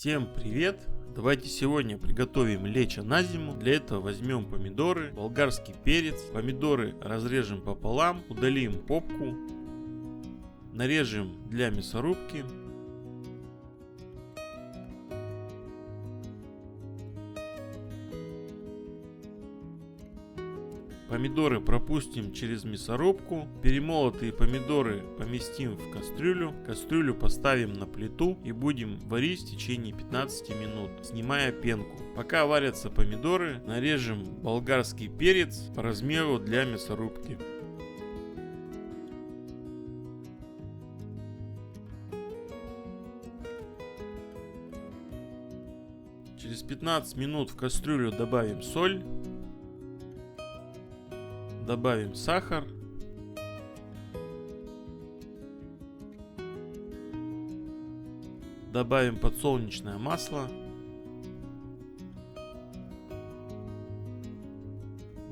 Всем привет! Давайте сегодня приготовим лечо на зиму. Для этого возьмем помидоры, болгарский перец. Помидоры разрежем пополам, удалим попку, нарежем для мясорубки. Помидоры пропустим через мясорубку. Перемолотые помидоры поместим в кастрюлю. Кастрюлю поставим на плиту и будем варить в течение 15 минут, снимая пенку. Пока варятся помидоры, нарежем болгарский перец по размеру для мясорубки. Через 15 минут в кастрюлю добавим соль. Добавим сахар. Добавим подсолнечное масло.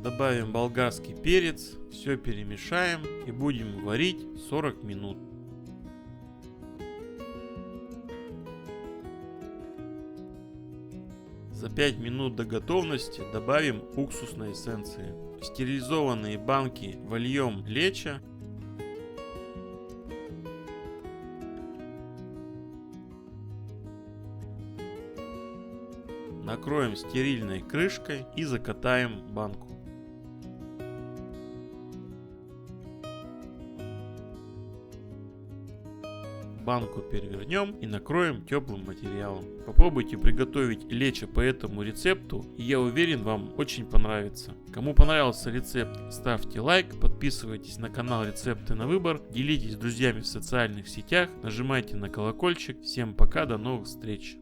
Добавим болгарский перец. Все перемешаем и будем варить 40 минут. За 5 минут до готовности добавим уксусной эссенции. В стерилизованные банки вольем лечо. Накроем стерильной крышкой и закатаем банку. Банку перевернем и накроем теплым материалом. Попробуйте приготовить лечо по этому рецепту, и я уверен, вам очень понравится. Кому понравился рецепт, ставьте лайк, подписывайтесь на канал Рецепты на выбор, делитесь с друзьями в социальных сетях, нажимайте на колокольчик. Всем пока, до новых встреч!